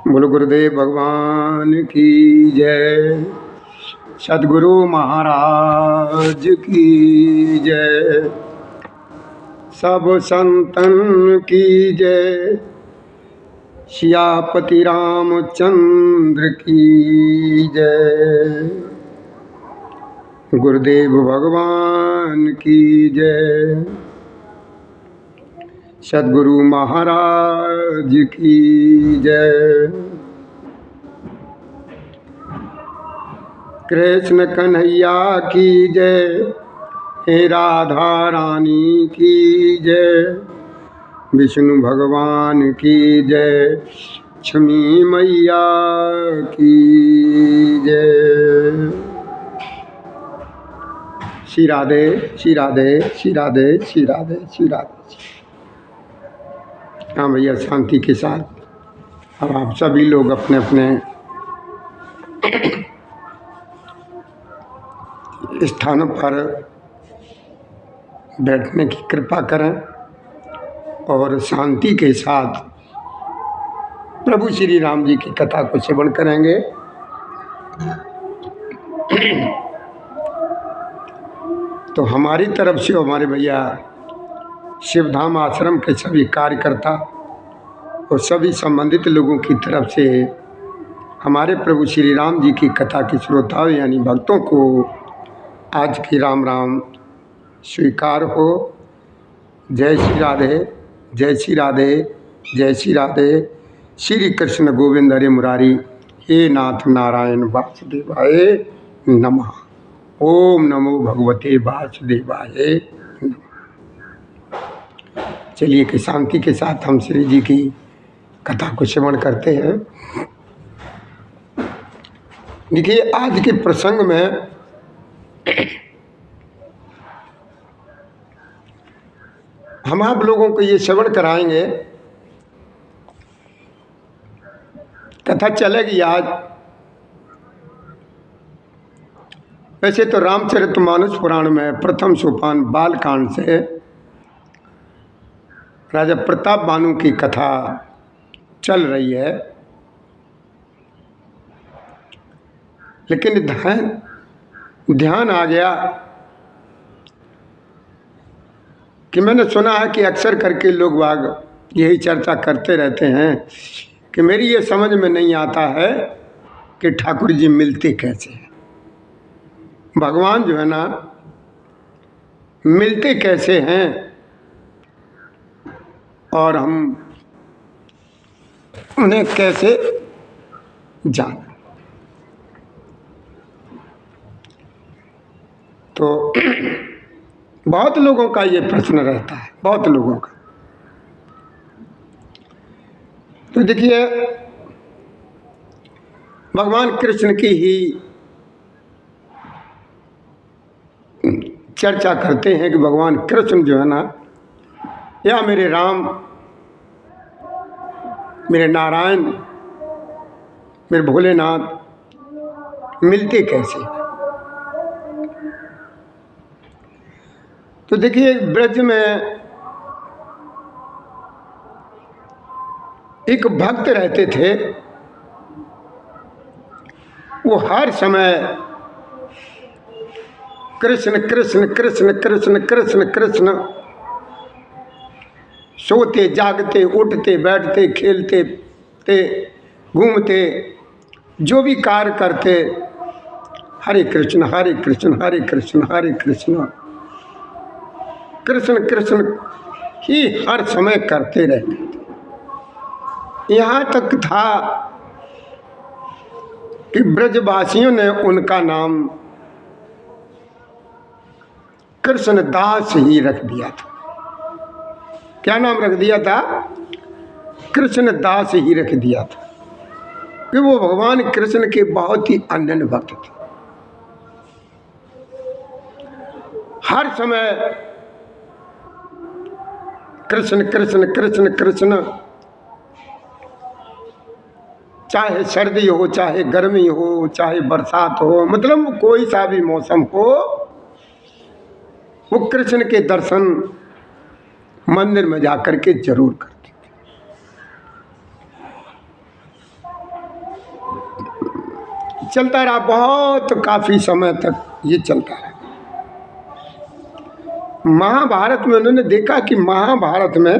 बोलो गुरुदेव भगवान की जय। सद्गुरु महाराज की जय। सब संतन की जय। सियापति रामचंद्र की जय। गुरुदेव भगवान की जय। सद्गुरु महाराज की जय। कृष्ण कन्हैया की जय। हे राधा रानी की जय। विष्णु भगवान की जय। लक्ष्मी मैया की जय। श्री राधे श्री राधे श्री राधे श्री राधे श्री राधे। हाँ भैया, शांति के साथ अब आप सभी लोग अपने अपने स्थानों पर बैठने की कृपा करें और शांति के साथ प्रभु श्री राम जी की कथा को श्रवण करेंगे। तो हमारी तरफ से हमारे भैया शिवधाम आश्रम के सभी कार्यकर्ता और सभी संबंधित लोगों की तरफ से हमारे प्रभु श्री राम जी की कथा के श्रोताओं यानी भक्तों को आज की राम राम स्वीकार हो। जय श्री राधे जय श्री राधे जय श्री राधे। श्री कृष्ण गोविंद हरे मुरारी। हे नाथ नारायण वासुदेवाय नमः। ओम नमो भगवते वासुदेवाय। चलिए कि शांति के साथ हम श्री जी की कथा को श्रवण करते हैं। देखिए, आज के प्रसंग में हम आप लोगों को ये श्रवण कराएंगे। कथा चलेगी आज। वैसे तो रामचरितमानस पुराण में प्रथम सोपान बालकांड से राजा प्रताप बानु की कथा चल रही है, लेकिन ध्यान आ गया कि मैंने सुना है कि अक्सर करके लोग बाग यही चर्चा करते रहते हैं कि मेरी ये समझ में नहीं आता है कि ठाकुर जी मिलते कैसे हैं। भगवान जो है ना, मिलते कैसे हैं और हम उन्हें कैसे जान। तो बहुत लोगों का ये प्रश्न रहता है, बहुत लोगों का। तो देखिए, भगवान कृष्ण की ही चर्चा करते हैं कि भगवान कृष्ण जो है ना, या मेरे राम, मेरे नारायण, मेरे भोलेनाथ मिलते कैसे। तो देखिए, ब्रज में एक भक्त रहते थे। वो हर समय कृष्ण कृष्ण कृष्ण कृष्ण कृष्ण कृष्ण, सोते जागते उठते बैठते खेलते थे, घूमते, जो भी कार्य करते, हरे कृष्ण हरे कृष्ण हरे कृष्ण हरे कृष्ण, कृष्ण कृष्ण ही हर समय करते रहते थे। यहाँ तक था कि ब्रजवासियों ने उनका नाम कृष्णदास ही रख दिया था। क्या नाम रख दिया था? कृष्णदास ही रख दिया था, कि वो भगवान कृष्ण के बहुत ही अनन्य भक्त थे। हर समय कृष्ण कृष्ण कृष्ण कृष्ण, चाहे सर्दी हो, चाहे गर्मी हो, चाहे बरसात हो, मतलब कोई सा भी मौसम हो, वो कृष्ण के दर्शन मंदिर में जाकर के जरूर करते थे। चलता रहा, बहुत काफ़ी समय तक ये चलता रहा। महाभारत में उन्होंने देखा कि महाभारत में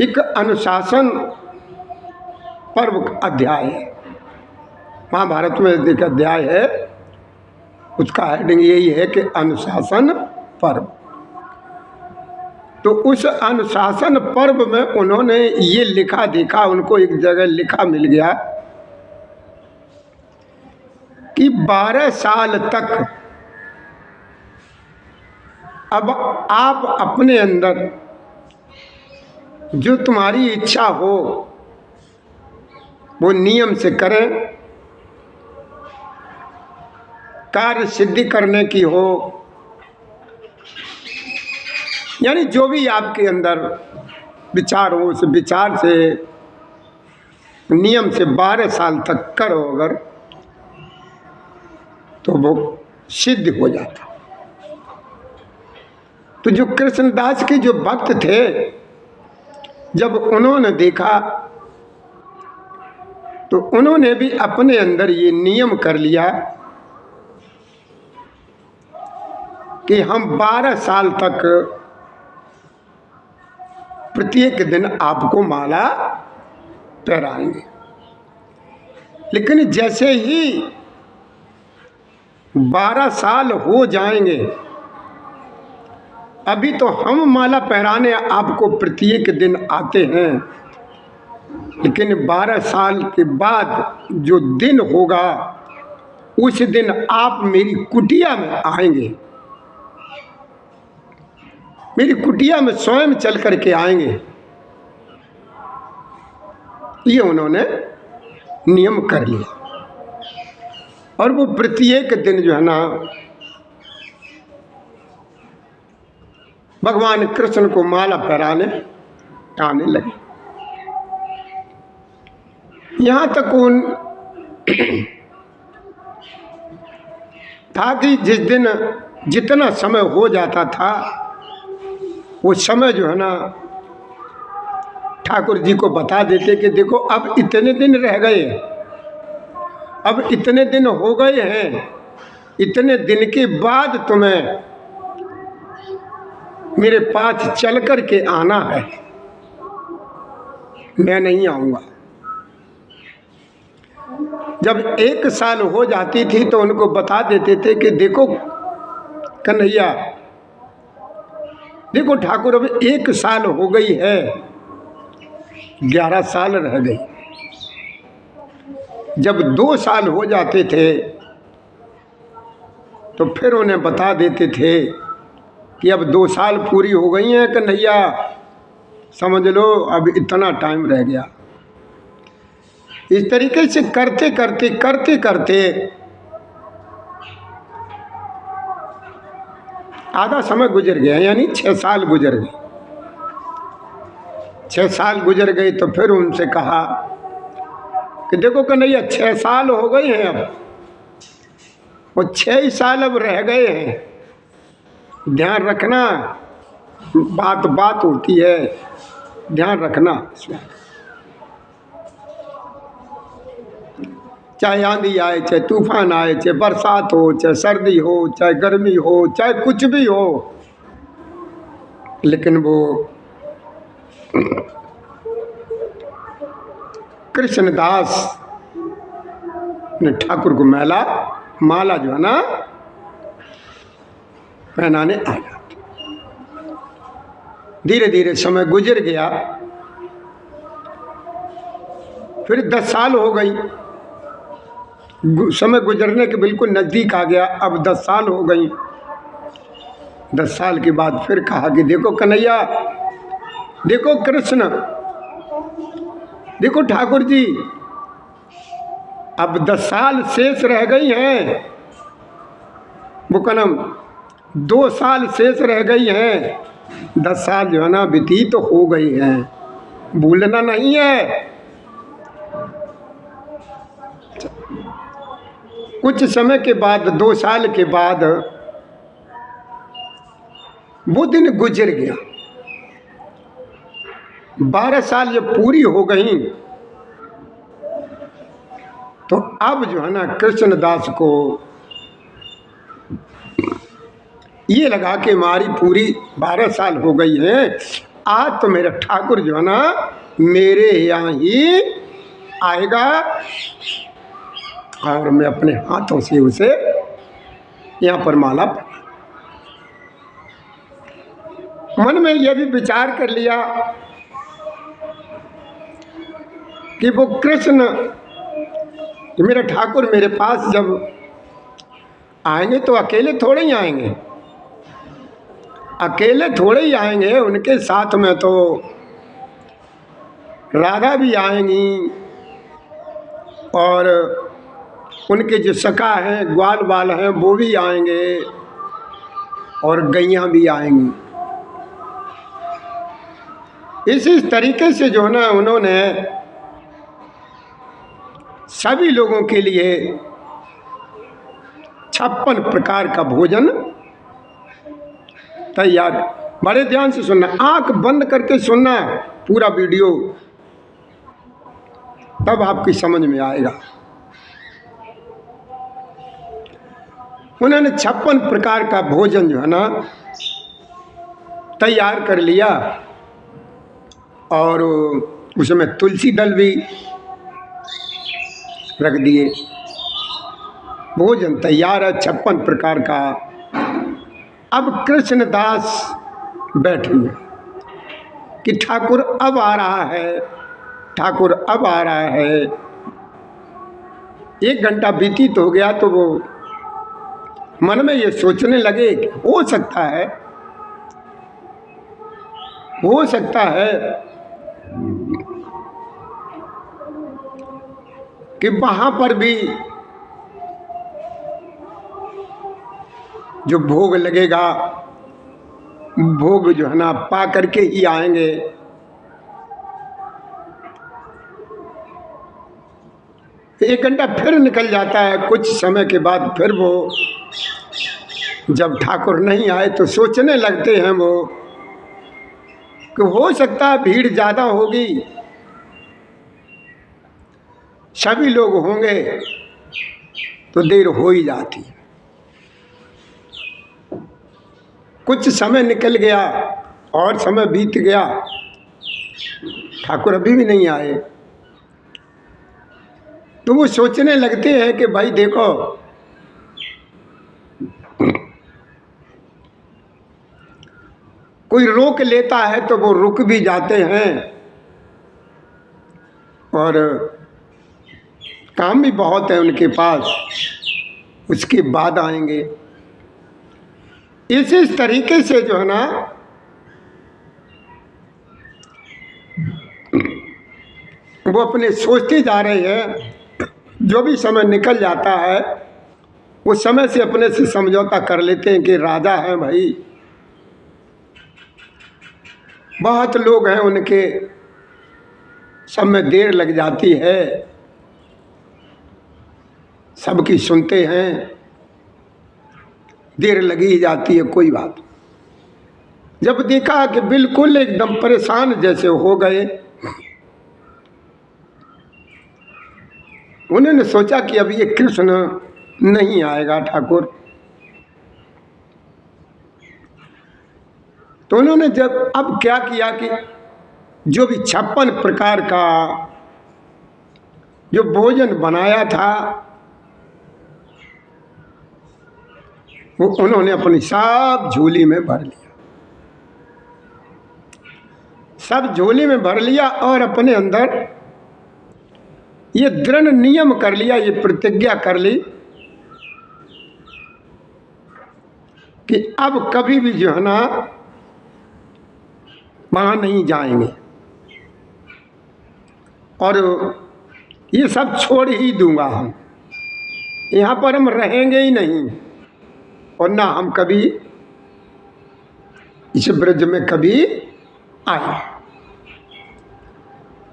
एक अनुशासन पर्व अध्याय है। महाभारत में एक अध्याय है, उसका हेडिंग यही है कि अनुशासन पर्व। तो उस अनुशासन पर्व में उन्होंने ये लिखा देखा, उनको एक जगह लिखा मिल गया कि 12 साल तक अब आप अपने अंदर जो तुम्हारी इच्छा हो वो नियम से करें, कार्य सिद्धि करने की हो, यानी जो भी आपके अंदर विचार हो उस विचार से नियम से 12 साल तक करो अगर, तो वो सिद्ध हो जाता। तो जो कृष्णदास के जो भक्त थे, जब उन्होंने देखा तो उन्होंने भी अपने अंदर ये नियम कर लिया कि हम 12 साल तक प्रत्येक दिन आपको माला पहनाएंगे। लेकिन जैसे ही 12 साल हो जाएंगे, अभी तो हम माला पहनाने आपको प्रत्येक दिन आते हैं, लेकिन 12 साल के बाद जो दिन होगा उस दिन आप मेरी कुटिया में आएंगे, मेरी कुटिया में स्वयं चल करके आएंगे। ये उन्होंने नियम कर लिया और वो प्रत्येक दिन जो है ना भगवान कृष्ण को माला पहनाने आने लगे। यहाँ तक उन था कि जिस दिन जितना समय हो जाता था वो समय जो है ना ठाकुर जी को बता देते कि देखो अब इतने दिन रह गए, अब इतने दिन हो गए हैं, इतने दिन के बाद तुम्हें मेरे पास चल कर के आना है, मैं नहीं आऊँगा। जब 1 साल हो जाती थी तो उनको बता देते थे कि देखो कन्हैया, देखो ठाकुर अब 1 साल हो गई है, 11 साल रह गई। जब 2 साल हो जाते थे तो फिर उन्हें बता देते थे कि अब 2 साल पूरी हो गई हैं कन्हैया, समझ लो अब इतना टाइम रह गया। इस तरीके से करते करते करते करते आधा समय गुजर गया, यानी 6 साल गुजर गए। 6 साल गुजर गए तो फिर उनसे कहा कि देखो कन्हैया 6 साल हो गए हैं, अब वो 6 साल अब रह गए हैं, ध्यान रखना, बात बात होती है, ध्यान रखना। चाहे आंधी आए, चाहे तूफान आए, चाहे बरसात हो, चाहे सर्दी हो, चाहे गर्मी हो, चाहे कुछ भी हो, लेकिन वो कृष्णदास ने ठाकुर को माला जो है ना पहनाने आया। धीरे धीरे समय गुजर गया, फिर 10 साल हो गई, समय गुजरने के बिल्कुल नज़दीक आ गया। अब 10 साल हो गई। 10 साल के बाद फिर कहा कि देखो कन्हैया, देखो कृष्ण, देखो ठाकुर जी, अब 10 साल शेष रह गई हैं, वो कलम 2 साल शेष रह गई हैं, 10 साल जो है ना व्यतीत तो हो गई हैं, भूलना नहीं है। कुछ समय के बाद 2 साल के बाद वो दिन गुजर गया। 12 साल जब पूरी हो गई तो अब जो है ना कृष्णदास को ये लगा कि हमारी पूरी 12 साल हो गई है, आज तो मेरा ठाकुर जो है ना मेरे यहाँ ही आएगा और मैं अपने हाथों से उसे यहाँ पर माला। मन में यह भी विचार कर लिया कि वो कृष्ण मेरे ठाकुर मेरे पास जब आएंगे तो अकेले थोड़े ही आएंगे, अकेले थोड़े ही आएंगे, उनके साथ में तो राधा भी आएंगी और उनके जो सखा हैं ग्वाल बाल हैं वो भी आएंगे और गैयाँ भी आएंगी। इसी तरीके से जो है ना उन्होंने सभी लोगों के लिए 56 प्रकार का भोजन तैयार। बड़े ध्यान से सुनना, आंख बंद करके सुनना पूरा वीडियो, तब आपकी समझ में आएगा। उन्होंने 56 प्रकार का भोजन जो है ना तैयार कर लिया और उसमें तुलसी दल भी रख दिए। भोजन तैयार है 56 प्रकार का। अब कृष्णदास बैठे हैं कि ठाकुर अब आ रहा है, ठाकुर अब आ रहा है। 1 घंटा व्यतीत हो गया तो वो मन में ये सोचने लगे कि हो सकता है कि वहाँ पर भी जो भोग लगेगा, भोग जो है ना पा करके ही आएंगे। एक घंटा फिर निकल जाता है, कुछ समय के बाद फिर वो जब ठाकुर नहीं आए तो सोचने लगते हैं वो कि हो सकता है भीड़ ज़्यादा होगी, सभी लोग होंगे तो देर हो ही जाती। कुछ समय निकल गया और समय बीत गया, ठाकुर अभी भी नहीं आए। तो वो सोचने लगते हैं कि भाई देखो, कोई रोक लेता है तो वो रुक भी जाते हैं और काम भी बहुत है उनके पास, उसके बाद आएंगे। इस तरीके से जो है ना वो अपने सोचते जा रहे हैं। जो भी समय निकल जाता है उस समय से अपने से समझौता कर लेते हैं कि राजा हैं भाई, बहुत लोग हैं, उनके सब में देर लग जाती है, सबकी सुनते हैं, देर लगी ही जाती है, कोई बात। जब देखा कि बिल्कुल एकदम परेशान जैसे हो गए, उन्होंने सोचा कि अब ये कृष्ण नहीं आएगा ठाकुर। तो उन्होंने जब अब क्या किया कि जो भी 56 प्रकार का जो भोजन बनाया था वो उन्होंने अपनी सब झोली में भर लिया, सब झोली में भर लिया और अपने अंदर ये दृढ़ नियम कर लिया, ये प्रतिज्ञा कर ली कि अब कभी भी जो है ना वहाँ नहीं जाएंगे और ये सब छोड़ ही दूंगा, हम यहाँ पर हम रहेंगे ही नहीं और ना हम कभी इस ब्रज में कभी आए।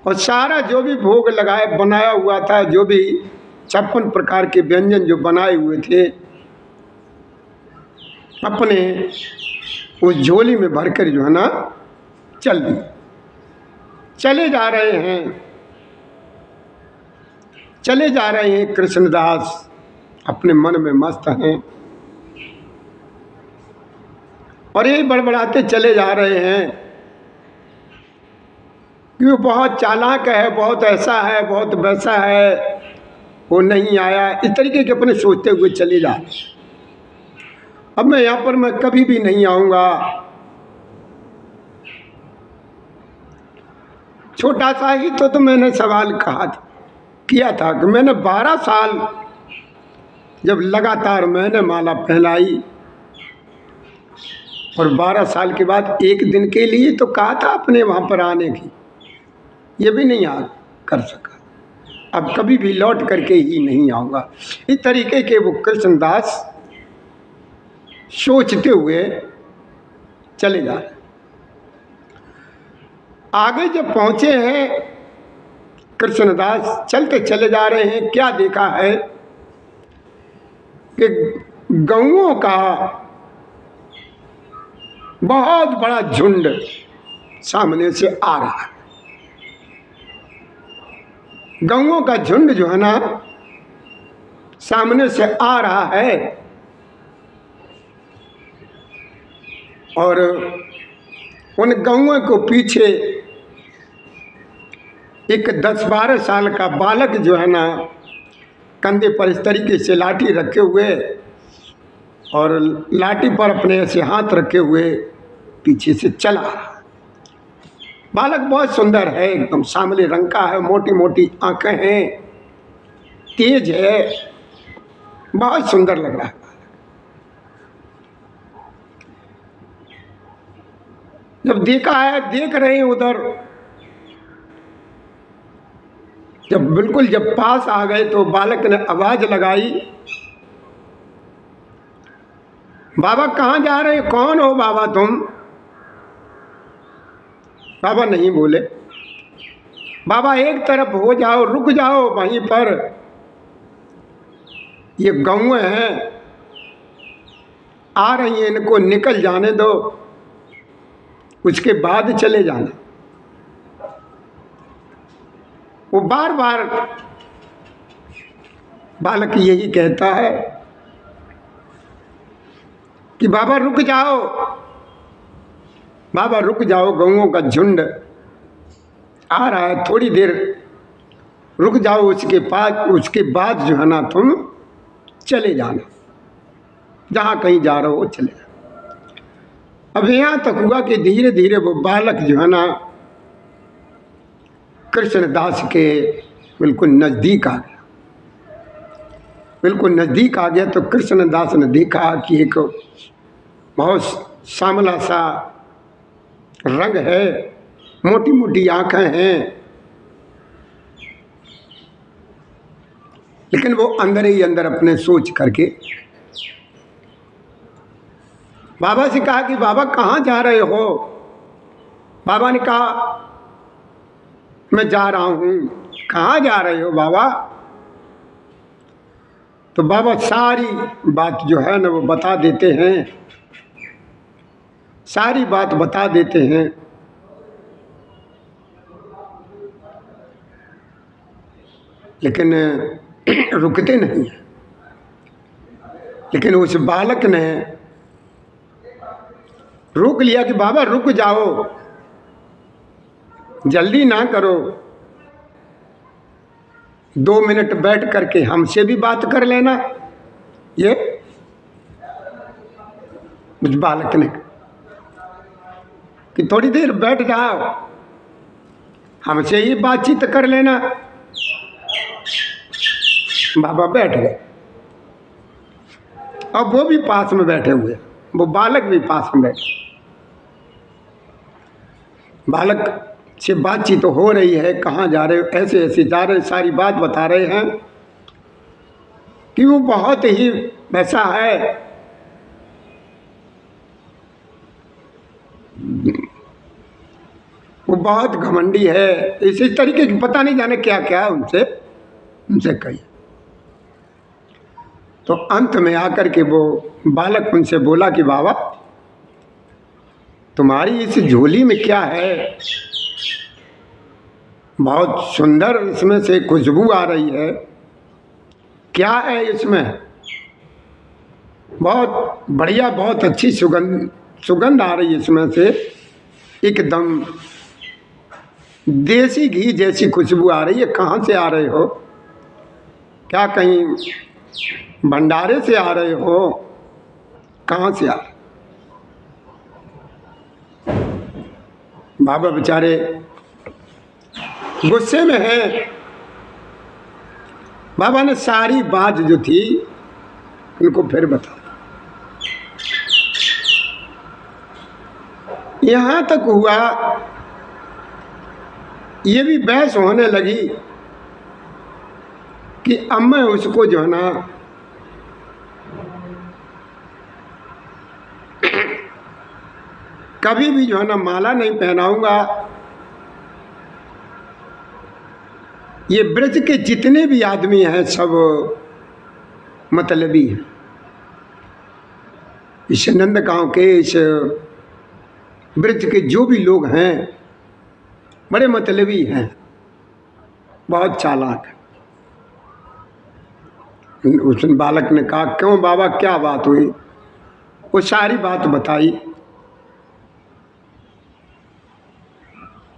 और सारा जो भी भोग लगाए बनाया हुआ था, जो भी 56 प्रकार के व्यंजन जो बनाए हुए थे, अपने उस झोली में भरकर जो है ना चले जा रहे हैं। चले जा रहे हैं कृष्णदास, अपने मन में मस्त हैं और ये बड़बड़ाते चले जा रहे हैं कि वो बहुत चालाक है, बहुत ऐसा है, बहुत वैसा है, वो नहीं आया, इस तरीके के अपने सोचते हुए चले जा रहे हैं। अब मैं यहाँ पर मैं कभी भी नहीं आऊँगा। छोटा सा ही तो मैंने सवाल किया था कि मैंने 12 साल जब लगातार मैंने माला पहनाई और 12 साल के बाद एक दिन के लिए तो कहा था अपने वहाँ पर आने की, ये भी नहीं कर सका। अब कभी भी लौट करके ही नहीं आऊँगा। इस तरीके के वो कृष्णदास सोचते हुए चले जा रहे। आगे जब पहुँचे हैं कृष्णदास, चलते चले जा रहे हैं, क्या देखा है कि गौओं का बहुत बड़ा झुंड सामने से आ रहा है। गौओं का झुंड जो है ना सामने से आ रहा है और उन गौओं को पीछे एक 10-12 साल का बालक जो है ना कंधे पर इस तरीके से लाठी रखे हुए और लाठी पर अपने ऐसे हाथ रखे हुए पीछे से चला। बालक बहुत सुंदर है, एकदम सांवले रंग का है, मोटी मोटी आंखें हैं, तेज है, बहुत सुंदर लग रहा है। जब देखा है, देख रहे हैं उधर, जब पास आ गए तो बालक ने आवाज लगाई, बाबा कहाँ जा रहे, कौन हो बाबा तुम? बाबा नहीं बोले। बाबा एक तरफ हो जाओ, रुक जाओ वहीं पर, ये गौएं हैं आ रही हैं, इनको निकल जाने दो, उसके बाद चले जाना। वो बार बार बालक यही कहता है कि बाबा रुक जाओ, बाबा रुक जाओ, गौओं का झुंड आ रहा है, थोड़ी देर रुक जाओ, उसके बाद जो है ना तुम चले जाना, जहाँ कहीं जा रहे हो चले जाना। अब यहाँ तक हुआ कि धीरे धीरे वो बालक जो है ना कृष्णदास के बिल्कुल नज़दीक आ गया। बिल्कुल नज़दीक आ गया तो कृष्णदास ने देखा कि एक बहुत सांवला सा रंग है, मोटी मोटी आंखें हैं, लेकिन वो अंदर ही अंदर अपने सोच करके बाबा से कहा कि बाबा कहाँ जा रहे हो? बाबा ने कहा मैं जा रहा हूँ। कहाँ जा रहे हो बाबा? तो बाबा सारी बात जो है ना वो बता देते हैं, सारी बात बता देते हैं। लेकिन रुकते नहीं हैं। लेकिन उस बालक ने रोक लिया कि बाबा रुक जाओ, जल्दी ना करो, 2 मिनट बैठ करके हमसे भी बात कर लेना। ये उस बालक ने कि थोड़ी देर बैठ जाओ, हमसे ही बातचीत कर लेना। बाबा बैठ गए। अब वो भी पास में बैठे हुए, वो बालक भी पास में बैठे। बालक से बातचीत तो हो रही है, कहाँ जा रहे हो, ऐसे ऐसे जा रहे, सारी बात बता रहे हैं कि वो बहुत ही वैसा है, वो बहुत घमंडी है, इसी तरीके की पता नहीं जाने क्या क्या उनसे कही। तो अंत में आकर के वो बालक उनसे बोला कि बाबा तुम्हारी इस झोली में क्या है? बहुत सुंदर इसमें से खुशबू आ रही है, क्या है इसमें? बहुत बढ़िया, बहुत अच्छी सुगंध आ रही है इसमें से, एकदम देसी घी जैसी खुशबू आ रही है। कहाँ से आ रहे हो? क्या कहीं भंडारे से आ रहे हो? कहाँ से आ रहे? बाबा बेचारे गुस्से में हैं। बाबा ने सारी बात जो थी उनको फिर बता। यहाँ तक हुआ, ये भी बहस होने लगी कि अब मैं उसको जो है ना कभी भी जो है ना माला नहीं पहनाऊंगा। ये ब्रज के जितने भी आदमी हैं सब मतलबी हैं। इस नंदगांव के, इस ब्रज के जो भी लोग हैं बड़े मतलबी हैं, बहुत चालाक हैं। उस बालक ने कहा, क्यों बाबा, क्या बात हुई? वो सारी बात बताई।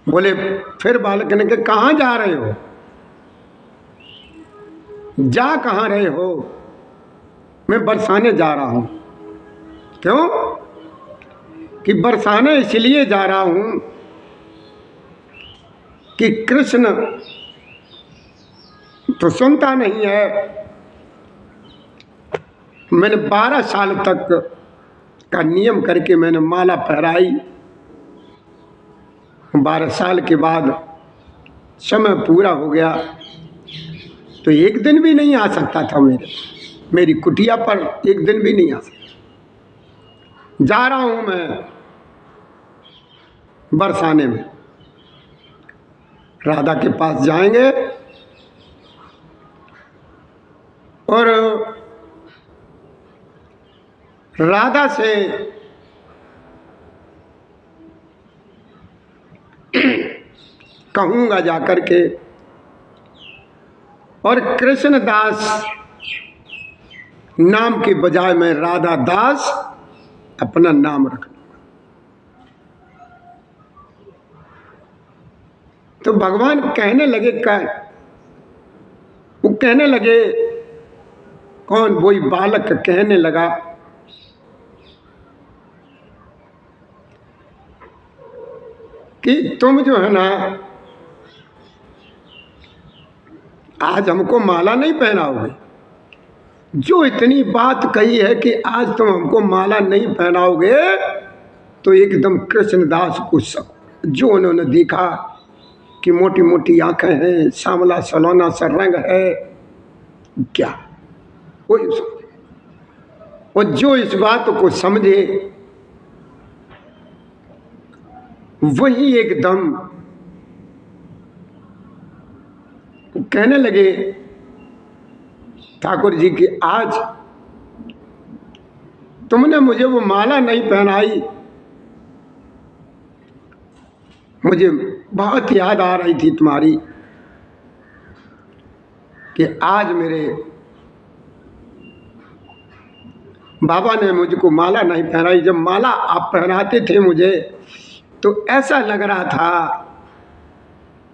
बोले, फिर बालक ने कहा, कहाँ जा रहे हो? जा कहाँ रहे हो? मैं बरसाने जा रहा हूँ। क्यों? कि बरसाने इसलिए जा रहा हूँ कि कृष्ण तो सुनता नहीं है। मैंने 12 साल तक का नियम करके मैंने माला पहराई। 12 साल के बाद समय पूरा हो गया तो एक दिन भी नहीं आ सकता था मेरी कुटिया पर, एक दिन भी नहीं आ सकता। जा रहा हूं मैं बरसाने में, राधा के पास जाएंगे और राधा से कहूँगा जाकर के, और कृष्णदास नाम के बजाय मैं राधा दास अपना नाम रख लूँगा। तो भगवान कहने लगे, वो कहने लगे, कौन? वही बालक कहने लगा कि तुम जो है ना आज हमको माला नहीं पहनाओगे। जो इतनी बात कही है कि आज तुम हमको माला नहीं पहनाओगे, तो एकदम कृष्णदास को जो उन्होंने देखा कि मोटी मोटी आंखें हैं, सांवला सलोना सा रंग है, क्या वो जो इस बात को समझे वही एकदम कहने लगे, ठाकुर जी की आज तुमने मुझे वो माला नहीं पहनाई, मुझे बहुत याद आ रही थी तुम्हारी कि आज मेरे बाबा ने मुझको माला नहीं पहनाई। जब माला आप पहनाते थे मुझे तो ऐसा लग रहा था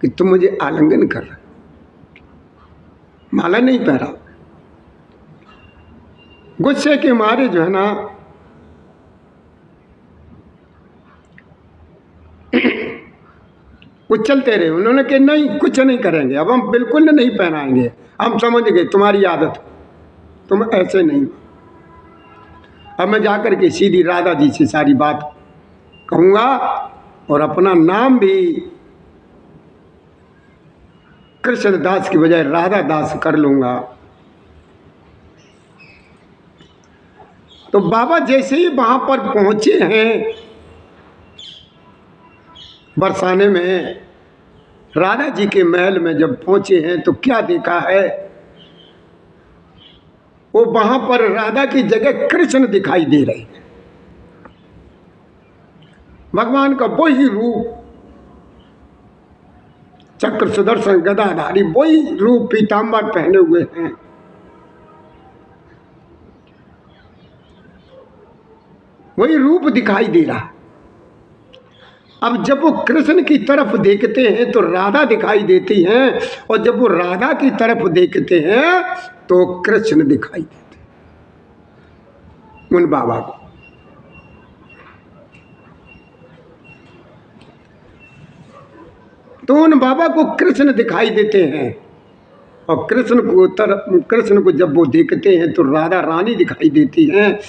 कि तुम मुझे आलिंगन कर रहे, माला नहीं पहना। गुस्से के मारे जो है ना वो चलते रहे। उन्होंने कहा नहीं, कुछ नहीं करेंगे, अब हम बिल्कुल नहीं पहनाएंगे, हम समझ गए तुम्हारी आदत, तुम ऐसे नहीं। अब मैं जाकर के सीधी राधा जी से सारी बात कहूँगा और अपना नाम भी कृष्णदास की बजाय राधा दास कर लूँगा। तो बाबा जैसे ही वहाँ पर पहुँचे हैं बरसाने में, राधा जी के महल में जब पहुँचे हैं तो क्या देखा है, वो वहाँ पर राधा की जगह कृष्ण दिखाई दे रहे हैं। भगवान का वही रूप, चक्र सुदर्शन गदाधारी, वही रूप पीताम्बर पहने हुए हैं। वही रूप दिखाई दे रहा। अब जब वो कृष्ण की तरफ देखते हैं तो राधा दिखाई देती हैं, और जब वो राधा की तरफ देखते हैं तो कृष्ण दिखाई देते हैं उन बाबा को। तो उन बाबा को कृष्ण दिखाई देते हैं, और कृष्ण को जब वो देखते हैं तो राधा रानी दिखाई देती हैं।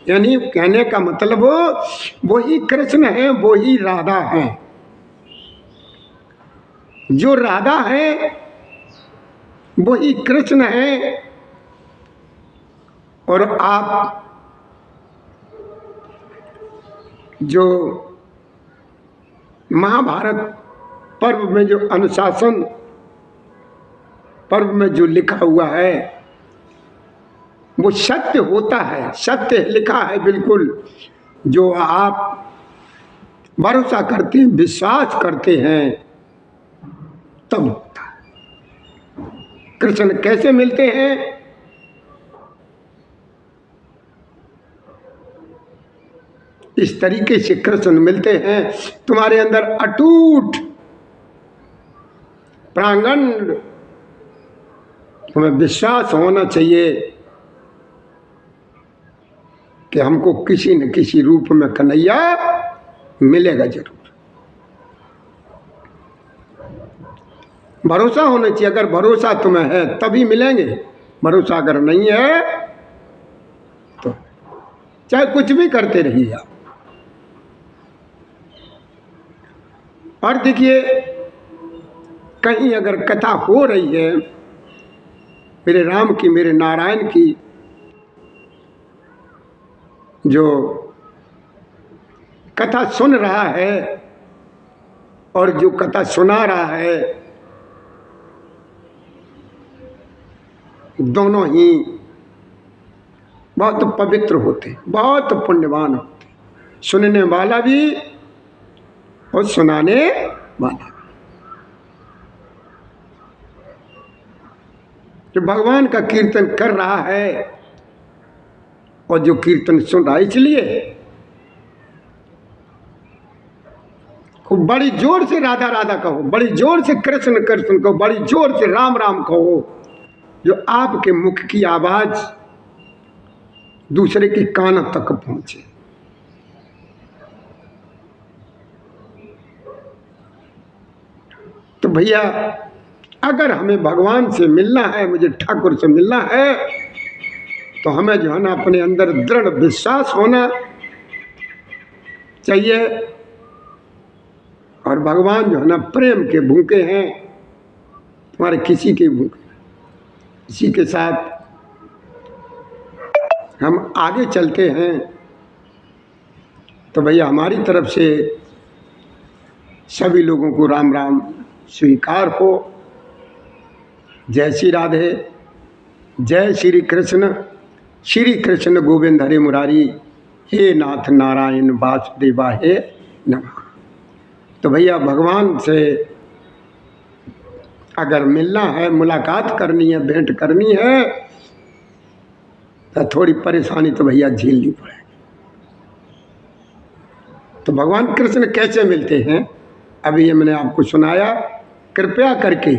यानी कहने का मतलब वही कृष्ण है, वही राधा है। जो राधा है वही कृष्ण है। और आप जो महाभारत पर्व में जो अनुशासन पर्व में जो लिखा हुआ है वो सत्य होता है, सत्य लिखा है बिल्कुल। जो आप भरोसा करते हैं, विश्वास करते हैं, तब होता है। कृष्ण कैसे मिलते हैं? इस तरीके से कृष्ण मिलते हैं। तुम्हारे अंदर अटूट प्रांगण, तुम्हें विश्वास होना चाहिए कि हमको किसी न किसी रूप में कन्हैया मिलेगा जरूर। भरोसा होना चाहिए। अगर भरोसा तुम्हें है तभी मिलेंगे, भरोसा अगर नहीं है तो चाहे कुछ भी करते रहिए आप। और देखिए, कहीं अगर कथा हो रही है मेरे राम की, मेरे नारायण की, जो कथा सुन रहा है और जो कथा सुना रहा है, दोनों ही बहुत पवित्र होते, बहुत पुण्यवान होते, सुनने वाला भी और सुनाने वाला। जो भगवान का कीर्तन कर रहा है और जो कीर्तन सुन रहा है, इसलिए खूब बड़ी जोर से राधा राधा कहो, बड़ी जोर से कृष्ण कृष्ण कहो, बड़ी जोर से राम राम कहो, जो आपके मुख की आवाज दूसरे के कान तक पहुंचे। तो भैया, अगर हमें भगवान से मिलना है, मुझे ठाकुर से मिलना है, तो हमें जो है ना अपने अंदर दृढ़ विश्वास होना चाहिए। और भगवान जो है ना प्रेम के भूखे हैं, तुम्हारे किसी के भूखे। इसी के साथ हम आगे चलते हैं। तो भैया, हमारी तरफ से सभी लोगों को राम राम स्वीकार हो। जय श्री राधे, जय श्री कृष्ण गोविंद हरे मुरारी, हे नाथ नारायण वासुदेवा हे नमः। तो भैया, भगवान से अगर मिलना है, मुलाकात करनी है, भेंट करनी है, तो थोड़ी परेशानी तो भैया झेलनी पड़ेगी। तो भगवान कृष्ण कैसे मिलते हैं, अभी ये मैंने आपको सुनाया। कृपया करके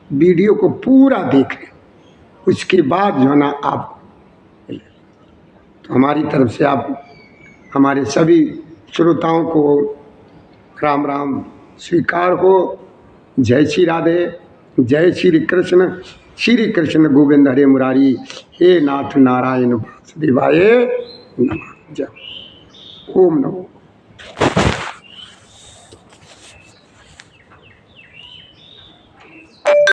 वीडियो को पूरा देखें, उसके बाद जो है ना आप, तो हमारी तरफ से आप हमारे सभी श्रोताओं को राम राम स्वीकार हो। जय श्री राधे, जय श्री कृष्ण गोविंद हरे मुरारी, हे नाथ नारायण वासुदेवाय नमः। जय ओम नमो।